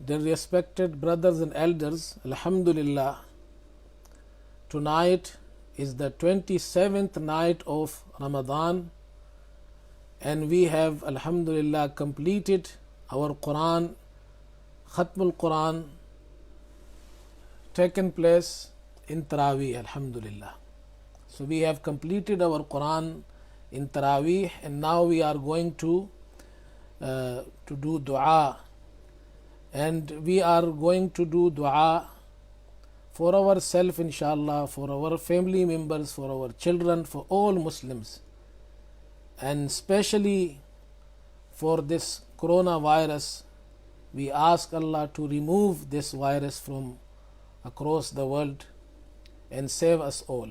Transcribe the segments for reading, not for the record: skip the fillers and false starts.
Dear respected brothers and elders, Alhamdulillah, tonight is the 27th night of Ramadan, and we have Alhamdulillah completed our Quran, Khatmul Quran, taken place in Taraweeh, Alhamdulillah. So we have completed our Quran in Taraweeh, and now we are going to do dua, and we are going to do dua for ourselves, inshallah, for our family members, for our children, for all Muslims, and especially for this coronavirus. We ask Allah to remove this virus from across the world and save us all.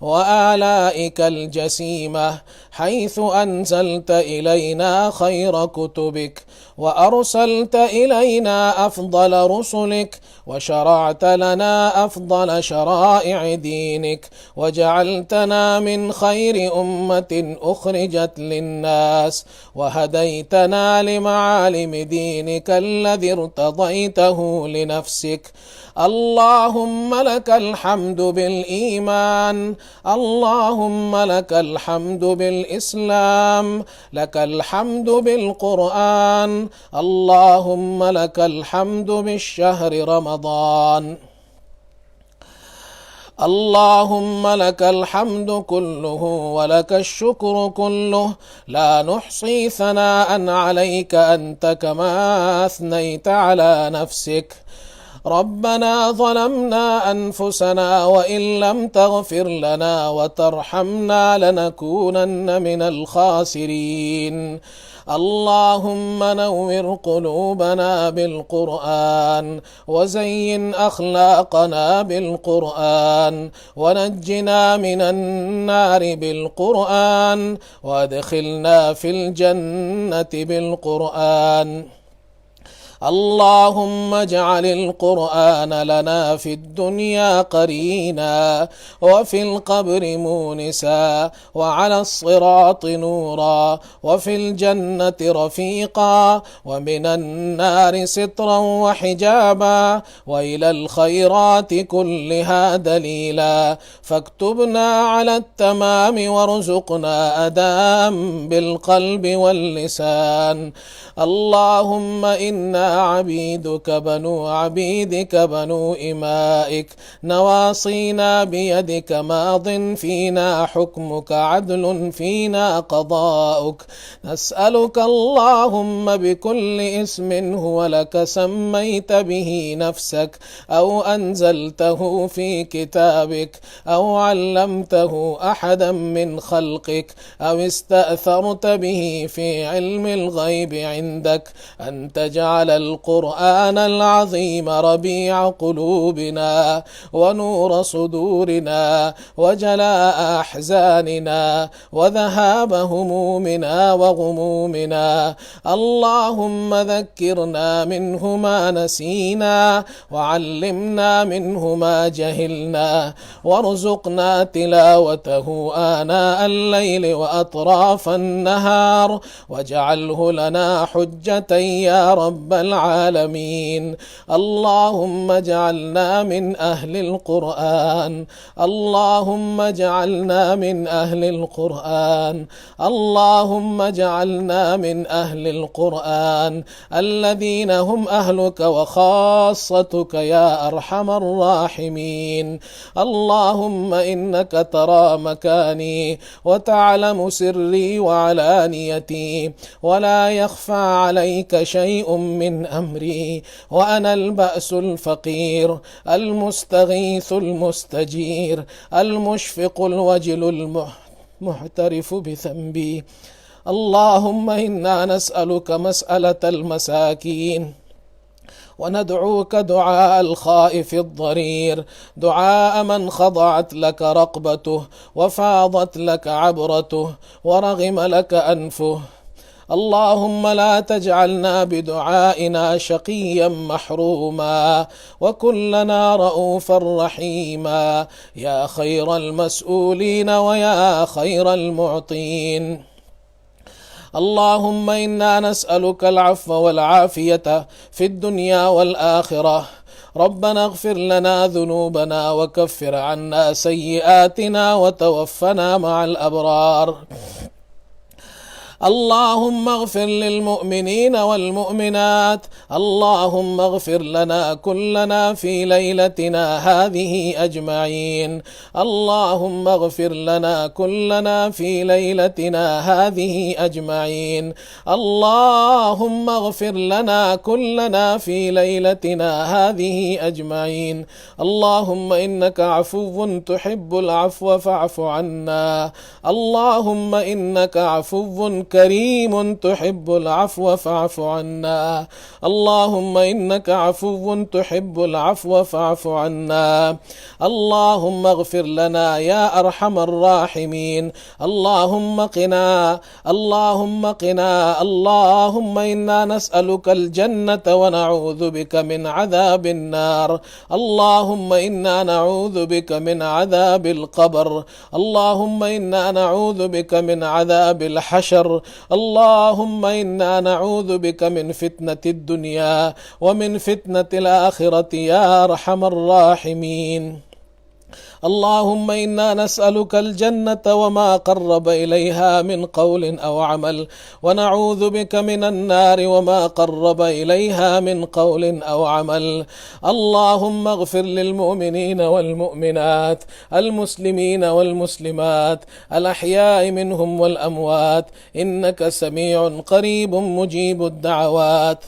وآلائك الجسيمة، حيث أنزلت إلينا خير كتبك، وأرسلت إلينا أفضل رسلك، وشرعت لنا أفضل شرائع دينك، وجعلتنا من خير أمة أخرجت للناس، وهديتنا لمعالم دينك الذي ارتضيته لنفسك. اللهم لك الحمد بالإيمان، اللهم لك الحمد بالإسلام، لك الحمد بالقرآن، اللهم لك الحمد بالشهر رمضان. اللهم لك الحمد كله ولك الشكر كله، لا نحصي ثناء عليك أنت كما أثنيت على نفسك. ربنا ظلمنا أنفسنا وإن لم تغفر لنا وترحمنا لنكونن من الخاسرين. اللهم نور قلوبنا بالقرآن، وزين أخلاقنا بالقرآن، ونجنا من النار بالقرآن، وادخلنا في الجنة بالقرآن. اللهم اجعل القرآن لنا في الدنيا قرينا، وفي القبر مونسا، وعلى الصراط نورا، وفي الجنة رفيقا، ومن النار سترا وحجابا، وإلى الخيرات كلها دليلا. فاكتبنا على التمام وارزقنا أداء بالقلب واللسان. اللهم إنا عبيدك بنو عبيدك بنو إمائك، نواصينا بيدك، ماض فينا حكمك، عدل فينا قضاؤك. نسألك اللهم بكل اسم هو لك سميت به نفسك، أو أنزلته في كتابك، أو علمته أحدا من خلقك، أو استأثرت به في علم الغيب عندك، أن تجعل القرآن العظيم ربيع قلوبنا، ونور صدورنا، وجلاء أحزاننا، وذهاب همومنا وغمومنا. اللهم ذكرنا منه ما نسينا، وعلمنا منه ما جهلنا، وارزقنا تلاوته آناء الليل وأطراف النهار، واجعله لنا حجة يا رب العالمين. اللهم اجعلنا من أهل القرآن، اللهم اجعلنا من أهل القرآن، اللهم اجعلنا من أهل القرآن الذين هم أهلك وخاصتك يا أرحم الراحمين. اللهم إنك ترى مكاني وتعلم سري وعلانيتي، ولا يخفى عليك شيء من أمري، وأنا البأس الفقير المستغيث المستجير المشفق الوجل المعترف بذنبي. اللهم إنا نسألك مسألة المساكين، وندعوك دعاء الخائف الضرير، دعاء من خضعت لك رقبته، وفاضت لك عبرته، ورغم لك أنفه. اللهم لا تجعلنا بدعائنا شقيا محروما، وكلنا رؤوفا رحيما، يا خير المسؤولين ويا خير المعطين. اللهم إنا نسألك العفو والعافية في الدنيا والآخرة. ربنا اغفر لنا ذنوبنا وكفر عنا سيئاتنا وتوفنا مع الأبرار. اللهم اغفر للمؤمنين والمؤمنات. اللهم اغفر لنا كلنا في ليلتنا هذه أجمعين. اللهم اغفر لنا كلنا في ليلتنا هذه أجمعين. اللهم اغفر لنا كلنا في ليلتنا هذه أجمعين. اللهم إنك عفو تحب العفو فاعف عنا. اللهم إنك عفو كريم تحب العفو فاعف عنا. اللهم إنك عفو تحب العفو فاعف عنا. اللهم اغفر لنا يا أرحم الراحمين. اللهم قنا، اللهم قنا. اللهم إنا نسألك الجنة ونعوذ بك من عذاب النار. اللهم إنا نعوذ بك من عذاب القبر. اللهم إنا نعوذ بك من عذاب الحشر. اللهم إنا نعوذ بك من فتنة الدنيا ومن فتنة الآخرة يا أرحم الراحمين. اللهم إنا نسألك الجنة وما قرب إليها من قول أو عمل، ونعوذ بك من النار وما قرب إليها من قول أو عمل. اللهم اغفر للمؤمنين والمؤمنات، المسلمين والمسلمات، الأحياء منهم والأموات، إنك سميع قريب مجيب الدعوات.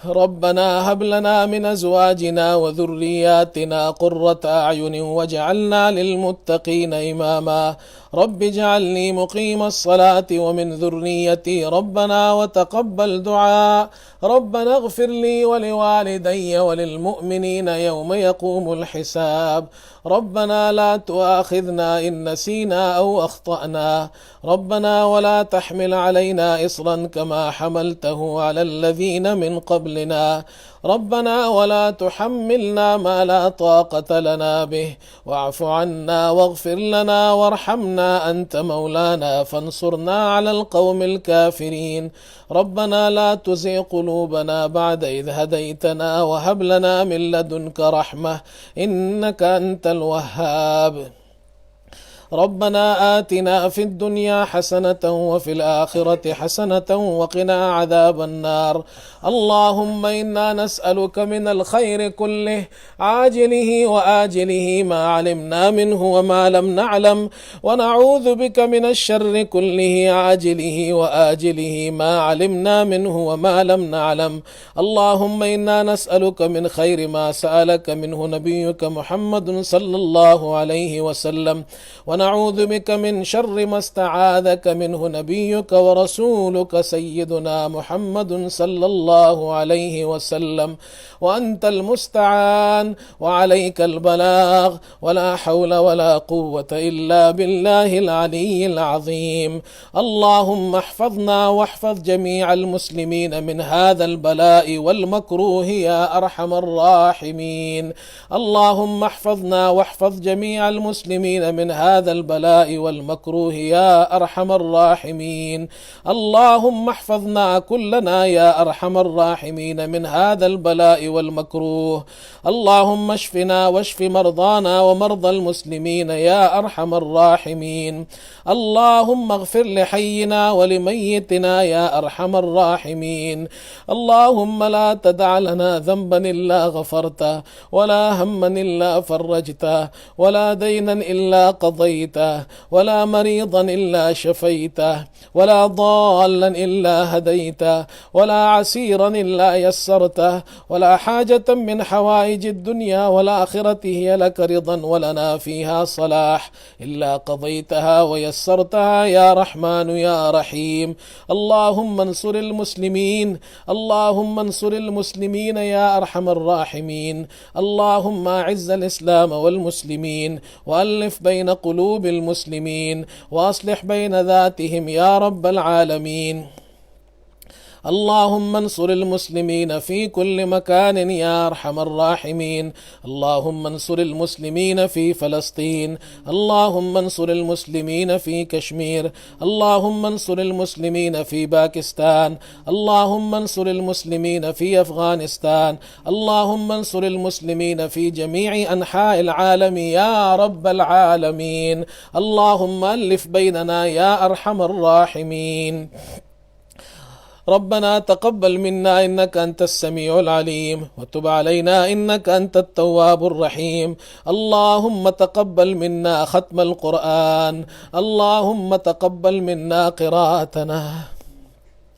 ربنا هب لنا من أزواجنا وذرياتنا قرة أعين واجعلنا للمتقين إماما. رب اجعلني مقيم الصلاة ومن ذريتي ربنا وتقبل دعاء. ربنا اغفر لي ولوالدي وللمؤمنين يوم يقوم الحساب. ربنا لا تؤاخذنا إن نسينا أو أخطأنا. ربنا ولا تحمل علينا إصرا كما حملته على الذين من قبلنا. ربنا ولا تحملنا ما لا طاقة لنا به. واعف عنا واغفر لنا وارحمنا أنت مولانا فانصرنا على القوم الكافرين. ربنا لا تزغ قلوبنا بعد إذ هديتنا وهب لنا من لدنك رحمة إنك أنت الوهاب. ربنا آتنا في الدنيا حسنة وفي الآخرة حسنة وقنا عذاب النار. اللهم إنا نسألك من الخير كله عاجله وآجله ما علمنا منه وما لم نعلم، ونعوذ بك من الشر كله عاجله وآجله ما علمنا منه وما لم نعلم. اللهم إنا نسألك من خير ما سألك منه نبيك محمد صلى الله عليه وسلم، ونعوذ بك من شر ما استعاذك منه نبيك ورسولك سيدنا محمد صلى الله عليه وسلم. وأنت المستعان وعليك البلاغ، ولا حول ولا قوة إلا بالله العلي العظيم. اللهم احفظنا واحفظ جميع المسلمين من هذا البلاء والمكروه يا أرحم الراحمين. اللهم احفظنا واحفظ جميع المسلمين من هذا البلاء والمكروه يا أرحم الراحمين. اللهم احفظنا كلنا يا أرحم الراحمين من هذا البلاء والمكروه. اللهم اشفنا واشف مرضانا ومرضى المسلمين يا أرحم الراحمين. اللهم اغفر لحينا ولميتنا يا أرحم الراحمين. اللهم لا تدع لنا ذنبا إلا غفرته، ولا هما إلا فرجته، ولا دينا إلا قضيته، ولا مريضا إلا شفيته، ولا ضالا إلا هديته، ولا عسيرا إلا يسرته، ولا حاجة من حوائج الدنيا والآخرة هي لك رضا ولنا فيها صلاح إلا قضيتها ويسرتها يا رحمن يا رحيم. اللهم انصر المسلمين، اللهم انصر المسلمين يا أرحم الراحمين. اللهم أعز الإسلام والمسلمين، وألف بين قلوب المسلمين، وأصلح بين ذاتهم يا رب العالمين. اللهم انصر المسلمين في كل مكان يا أرحم الراحمين. اللهم انصر المسلمين في فلسطين، اللهم انصر المسلمين في كشمير، اللهم انصر المسلمين في باكستان، اللهم انصر المسلمين في أفغانستان، اللهم انصر المسلمين في جميع أنحاء العالم يا رب العالمين. اللهم ألف بيننا يا أرحم الراحمين. ربنا تقبل منا إنك أنت السميع العليم، وتب علينا إنك أنت التواب الرحيم. اللهم تقبل منا ختم القرآن، اللهم تقبل منا قراءتنا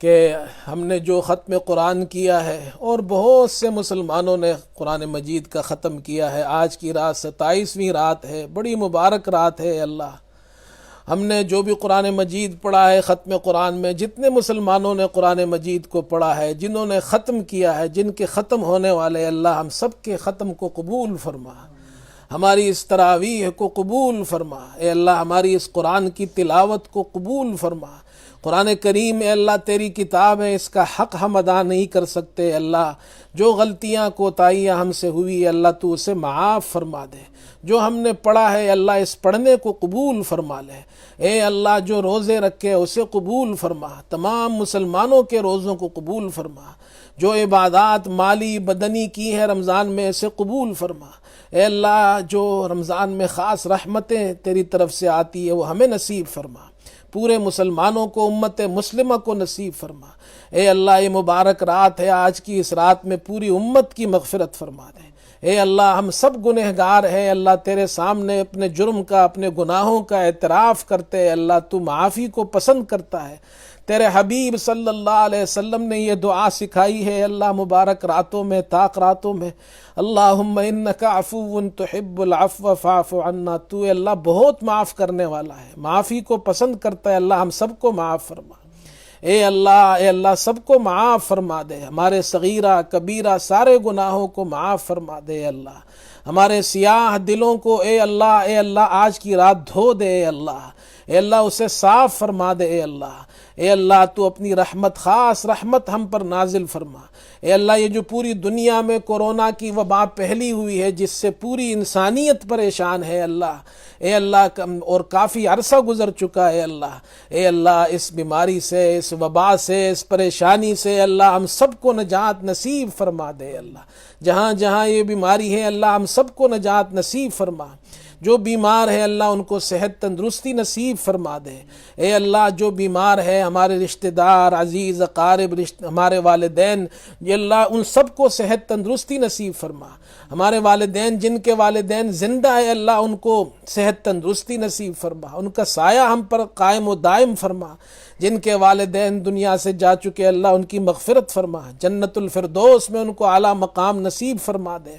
کہ ہم نے جو ختم قرآن کیا ہے اور بہت سے مسلمانوں نے قرآن مجید کا ختم کیا ہے، آج کی رات 27ویں رات ہے، بڑی مبارک رات ہے اللہ۔ ہم نے جو بھی قرآن مجید پڑھا ہے ختم قرآن میں، جتنے مسلمانوں نے قرآن مجید کو پڑھا ہے، جنہوں نے ختم کیا ہے، جن کے ختم ہونے والے، اللہ ہم سب کے ختم کو قبول فرما، ہماری اس تراویح کو قبول فرما، اے اللہ ہماری اس قرآن کی تلاوت کو قبول فرما۔ قرآن کریم اے اللہ تیری کتاب ہے، اس کا حق ہم ادا نہیں کر سکتے، اللہ جو غلطیاں کوتاہیاں ہم سے ہوئی اللہ تو اسے معاف فرما دے، جو ہم نے پڑھا ہے اللہ اس پڑھنے کو قبول فرما لے، اے اللہ جو روزے رکھے اسے قبول فرما، تمام مسلمانوں کے روزوں کو قبول فرما، جو عبادات مالی بدنی کی ہے رمضان میں اسے قبول فرما، اے اللہ جو رمضان میں خاص رحمتیں تیری طرف سے آتی ہے وہ ہمیں نصیب فرما، پورے مسلمانوں کو، امت مسلمہ کو نصیب فرما، اے اللہ یہ مبارک رات ہے، آج کی اس رات میں پوری امت کی مغفرت فرما دے، اے اللہ ہم سب گنہگار ہیں اللہ تیرے سامنے اپنے جرم کا، اپنے گناہوں کا اعتراف کرتے ہیں، اللہ تو معافی کو پسند کرتا ہے، تیرے حبیب صلی اللہ علیہ وسلم نے یہ دعا سکھائی ہے اللہ مبارک راتوں میں، طاق راتوں میں، اللہم انکا عفو تحب العفو فاعف عنا، تو اللہ بہت معاف کرنے والا ہے، معافی کو پسند کرتا ہے، اللہ ہم سب کو معاف فرما، اے اللہ سب کو معاف فرما دے، ہمارے صغیرہ کبیرہ سارے گناہوں کو معاف فرما دے، اے اللہ ہمارے سیاہ دلوں کو اے اللہ آج کی رات دھو دے، اے اللہ اسے صاف فرما دے، اے اللہ تو اپنی رحمت، خاص رحمت ہم پر نازل فرما، اے اللہ یہ جو پوری دنیا میں کورونا کی وبا پھیلی ہوئی ہے جس سے پوری انسانیت پریشان ہے اے اللہ اور کافی عرصہ گزر چکا ہے اے اللہ اس بیماری سے، اس وبا سے، اس پریشانی سے اللہ ہم سب کو نجات نصیب فرما دے، جہاں جہاں یہ بیماری ہے اللہ ہم سب کو نجات نصیب فرما، جو بیمار ہے اللہ ان کو صحت تندرستی نصیب فرما دے، اے اللہ جو بیمار ہے ہمارے رشتہ دار، عزیز اقارب، ہمارے والدین، یہ اللہ ان سب کو صحت تندرستی نصیب فرما، ہمارے والدین جن کے والدین زندہ ہے اللہ ان کو صحت تندرستی نصیب فرما، ان کا سایہ ہم پر قائم و دائم فرما، جن کے والدین دنیا سے جا چکے اللہ ان کی مغفرت فرما، جنت الفردوس میں ان کو اعلیٰ مقام نصیب فرما دے،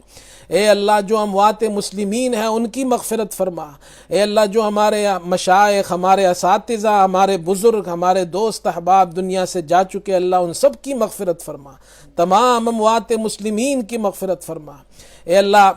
اے اللہ جو اموات مسلمین ہیں ان کی مغفرت فرما، اے اللہ جو ہمارے مشائخ، ہمارے اساتذہ، ہمارے بزرگ، ہمارے دوست احباب دنیا سے جا چکے اللہ ان سب کی مغفرت فرما، تمام اموات مسلمین کی مغفرت فرما، اے اللہ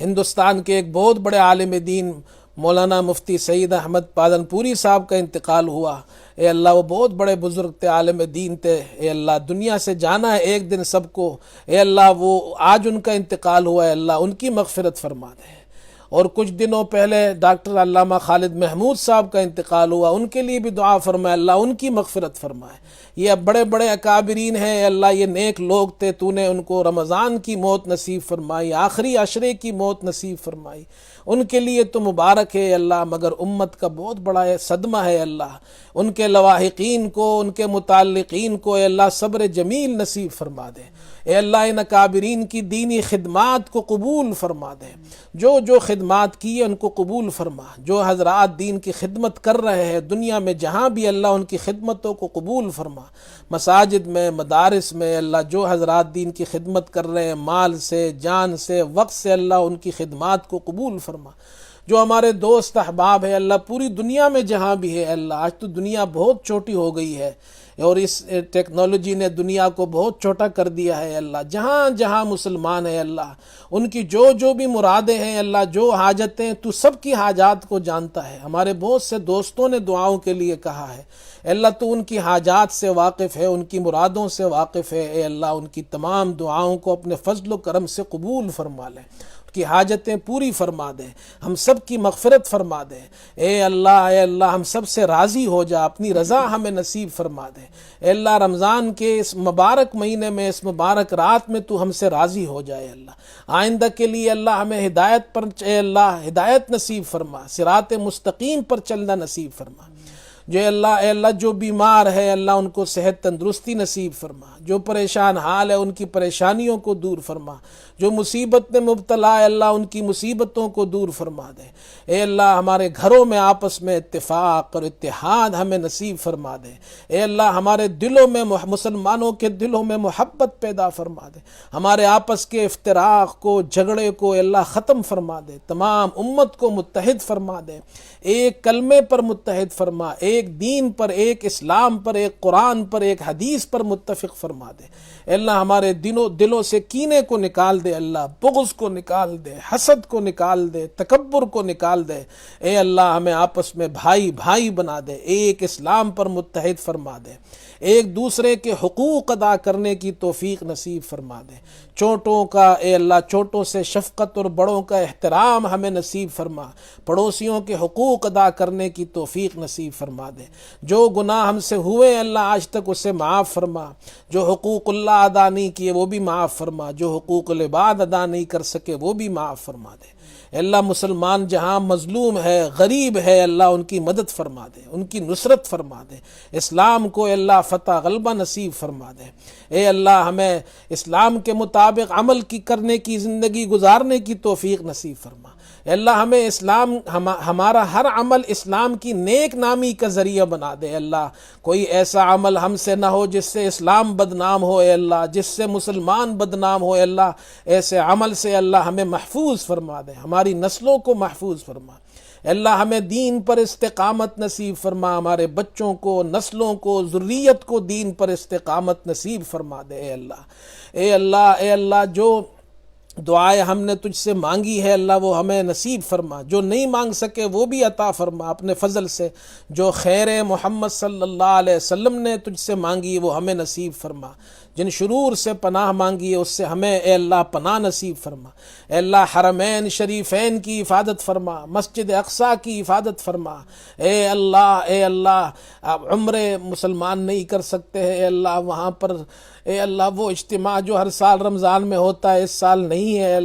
ہندوستان کے ایک بہت بڑے عالم دین مولانا مفتی سعید احمد پادن پوری صاحب کا انتقال ہوا، اے اللہ وہ بہت بڑے بزرگ تھے، عالم دین تھے، اے اللہ دنیا سے جانا ہے ایک دن سب کو، اے اللہ وہ آج ان کا انتقال ہوا ہے اللہ ان کی مغفرت فرما دے، اور کچھ دنوں پہلے ڈاکٹر علامہ خالد محمود صاحب کا انتقال ہوا، ان کے لیے بھی دعا فرمائے اللہ ان کی مغفرت فرمائے، یہ بڑے بڑے اکابرین ہیں اے اللہ یہ نیک لوگ تھے، تو نے ان کو رمضان کی موت نصیب فرمائی، آخری عشرے کی موت نصیب فرمائی، ان کے لیے تو مبارک ہے اللہ، مگر امت کا بہت بڑا صدمہ ہے اللہ، ان کے لواحقین کو، ان کے متعلقین کو اے اللہ صبر جمیل نصیب فرما دے، اے اللہ ان اکابرین کی دینی خدمات کو قبول فرما دے، جو خدمات کی ہے ان کو قبول فرما، جو حضرات دین کی خدمت کر رہے ہیں دنیا میں جہاں بھی اللہ ان کی خدمتوں کو قبول فرما، مساجد میں، مدارس میں اللہ جو حضرات دین کی خدمت کر رہے ہیں مال سے، جان سے، وقت سے اللہ ان کی خدمات کو قبول فرما، جو ہمارے دوست احباب ہے اللہ پوری دنیا میں جہاں بھی ہے اللہ، آج تو دنیا بہت چھوٹی ہو گئی ہے اور اس ٹیکنالوجی نے دنیا کو بہت چھوٹا کر دیا ہے اللہ، جہاں جہاں مسلمان ہے اللہ ان کی جو بھی مرادیں ہیں اللہ، جو حاجتیں تو سب کی حاجات کو جانتا ہے، ہمارے بہت سے دوستوں نے دعاؤں کے لیے کہا ہے اللہ تو ان کی حاجات سے واقف ہے، ان کی مرادوں سے واقف ہے، اے اللہ ان کی تمام دعاؤں کو اپنے فضل و کرم سے قبول فرما لے، کی حاجتیں پوری فرما دے، ہم سب کی مغفرت فرما دے، اے اللہ ہم سب سے راضی ہو جا، اپنی رضا ہمیں نصیب فرما دے، اے اللہ رمضان کے اس مبارک مہینے میں، اس مبارک رات میں تو ہم سے راضی ہو جائے اللہ، آئندہ کے لیے اللہ ہمیں اے اللہ ہدایت نصیب فرما، صراط مستقیم پر چلنا نصیب فرما، جو اے اللہ جو بیمار ہے اللہ ان کو صحت تندرستی نصیب فرما، جو پریشان حال ہے ان کی پریشانیوں کو دور فرما، جو مصیبت میں مبتلا ہے اللہ ان کی مصیبتوں کو دور فرما دے۔ اے اللہ ہمارے گھروں میں آپس میں اتفاق اور اتحاد ہمیں نصیب فرما دے۔ اے اللہ ہمارے دلوں میں مسلمانوں کے دلوں میں محبت پیدا فرما دے، ہمارے آپس کے افتراق کو جھگڑے کو اے اللہ ختم فرما دے، تمام امت کو متحد فرما دے، ایک کلمے پر متحد فرما، ایک دین پر، ایک اسلام پر، ایک قرآن پر، ایک حدیث پر متفق فرما دے۔ اے اللہ ہمارے دلوں سے کینے کو نکال دے، اللہ بغض کو نکال دے، حسد کو نکال دے، تکبر کو نکال دے۔ اے اللہ ہمیں آپس میں بھائی بھائی بنا دے، ایک اسلام پر متحد فرما دے، ایک دوسرے کے حقوق ادا کرنے کی توفیق نصیب فرما دے۔ چھوٹوں کا اے اللہ چھوٹوں سے شفقت اور بڑوں کا احترام ہمیں نصیب فرما، پڑوسیوں کے حقوق ادا کرنے کی توفیق نصیب فرما دے۔ جو گناہ ہم سے ہوئے اللہ آج تک اسے معاف فرما، جو حقوق اللہ ادا نہیں کیے وہ بھی معاف فرما، جو حقوق العباد ادا نہیں کر سکے وہ بھی معاف فرما دے۔ اے اللہ مسلمان جہاں مظلوم ہے، غریب ہے، اللہ ان کی مدد فرما دے، ان کی نصرت فرما دے، اسلام کو اے اللہ فتح غلبہ نصیب فرما دے۔ اے اللہ ہمیں اسلام کے مطابق عمل کرنے کی زندگی گزارنے کی توفیق نصیب فرما۔ اے اللہ ہمیں اسلام ہمارا ہر عمل اسلام کی نیک نامی کا ذریعہ بنا دے۔ اے اللہ کوئی ایسا عمل ہم سے نہ ہو جس سے اسلام بدنام ہو، اے اللہ جس سے مسلمان بدنام ہو، اے اللہ ایسے عمل سے اللہ ہمیں محفوظ فرما دے، ہماری نسلوں کو محفوظ فرما۔ اے اللہ ہمیں دین پر استقامت نصیب فرما، ہمارے بچوں کو، نسلوں کو، ذریت کو دین پر استقامت نصیب فرما دے۔ اے اللہ اے اللہ جو دعائیں ہم نے تجھ سے مانگی ہے اللہ وہ ہمیں نصیب فرما، جو نہیں مانگ سکے وہ بھی عطا فرما اپنے فضل سے، جو خیر محمد صلی اللہ علیہ وسلم نے تجھ سے مانگی وہ ہمیں نصیب فرما، جن شرور سے پناہ مانگی ہے اس سے ہمیں اے اللہ پناہ نصیب فرما۔ اے اللہ حرمین شریفین کی حفاظت فرما، مسجد اقصی کی حفاظت فرما۔ اے اللہ عمرے مسلمان نہیں کر سکتے ہیں، اے اللہ وہاں پر اے اللہ وہ اجتماع جو ہر سال رمضان میں ہوتا ہے اس سال نہیں ہے،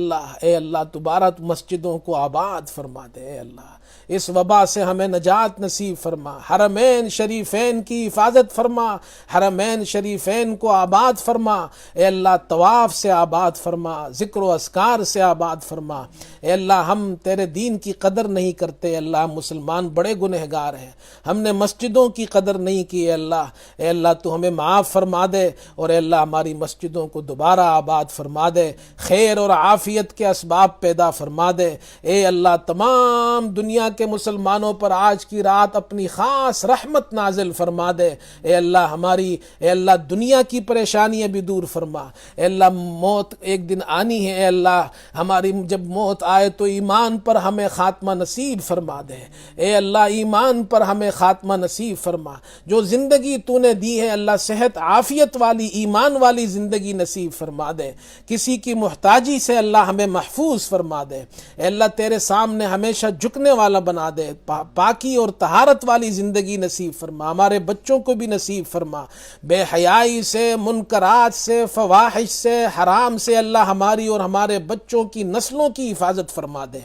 اے اللہ دوبارہ مسجدوں کو آباد فرما دے۔ اے اللہ اس وبا سے ہمیں نجات نصیب فرما، حرمین شریفین کی حفاظت فرما، حرمین شریفین کو آباد فرما۔ اے اللہ طواف سے آباد فرما، ذکر و اذکار سے آباد فرما۔ اے اللہ ہم تیرے دین کی قدر نہیں کرتے، اے اللہ مسلمان بڑے گنہگار ہیں، ہم نے مسجدوں کی قدر نہیں کی۔ اے اللہ تو ہمیں معاف فرما دے، اور اے اللہ ہماری مسجدوں کو دوبارہ آباد فرما دے، خیر اور عافیت کے اسباب پیدا فرما دے۔ اے اللہ تمام دنیا کے مسلمانوں پر آج کی رات اپنی خاص رحمت نازل فرما دے۔ اے اللہ دنیا کی پریشانیاں بھی دور فرما۔ اے اللہ موت ایک دن آنی ہے، اے اللہ ہماری جب موت آئے تو ایمان پر ہمیں خاتمہ نصیب فرما دے۔ اے اللہ ایمان پر ہمیں خاتمہ نصیب فرما، جو زندگی تو نے دی ہے اللہ صحت عافیت والی ایمان والی زندگی نصیب فرما دے، کسی کی محتاجی سے اللہ ہمیں محفوظ فرما دے۔ اے اللہ تیرے سامنے ہمیشہ جھکنے والا بنا دے، پاکی اور طہارت والی زندگی نصیب فرما، ہمارے بچوں کو بھی نصیب فرما، بے حیائی سے، منکرات سے، فواحش سے، حرام سے اللہ ہماری اور ہمارے بچوں کی نسلوں کی حفاظت فرما دے۔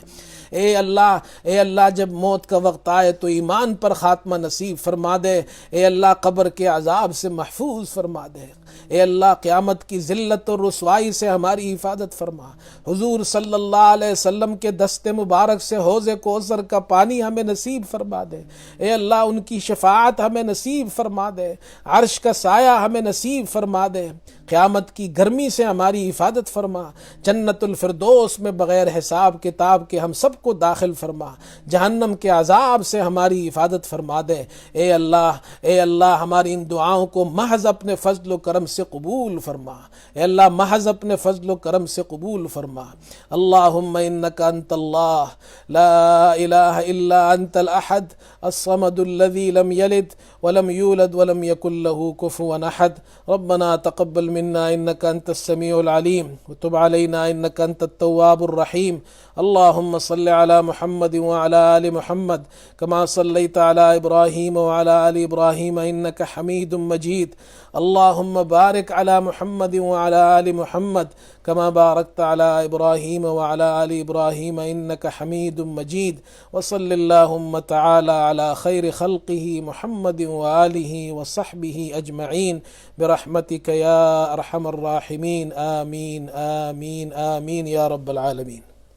اے اللہ جب موت کا وقت آئے تو ایمان پر خاتمہ نصیب فرما دے۔ اے اللہ قبر کے عذاب سے محفوظ فرما دے۔ اے اللہ قیامت کی ذلت اور رسوائی سے ہماری حفاظت فرما۔ حضور صلی اللہ علیہ وسلم کے دست مبارک سے حوض کوثر کا پانی ہمیں نصیب فرما دے۔ اے اللہ ان کی شفاعت ہمیں نصیب فرما دے، عرش کا سایہ ہمیں نصیب فرما دے، قیامت کی گرمی سے ہماری حفاظت فرما، جنت الفردوس میں بغیر حساب کتاب کے ہم سب کو داخل فرما، جہنم کے عذاب سے ہماری حفاظت فرما دے۔ اے اللہ ہماری ان دعاؤں کو محض اپنے فضل و کرم سے قبول فرما۔ اے اللہ محض اپنے فضل و کرم سے قبول فرما۔ اللہم انک انت اللہ لا الہ الا انت الاحد الصمد الذی لم یلد ولم یولد ولم یکن له کفوا احد۔ ربنا تقبل منا انك انت السميع العليم وتب علينا انك انت التواب الرحيم۔ اللهم صل على محمد وعلى آل محمد كما صليت على إبراهيم وعلى آل إبراهيم إنك حميد مجيد۔ اللهم وبارك على محمد وعلى آل محمد كما باركت على إبراهيم وعلى آل إبراهيم إنك حميد مجيد. وصل اللهم تعالى على خير خلقه محمد وآله وصحبه أجمعين برحمتك يا أرحم الراحمين. آمين آمين آمين يا رب العالمين.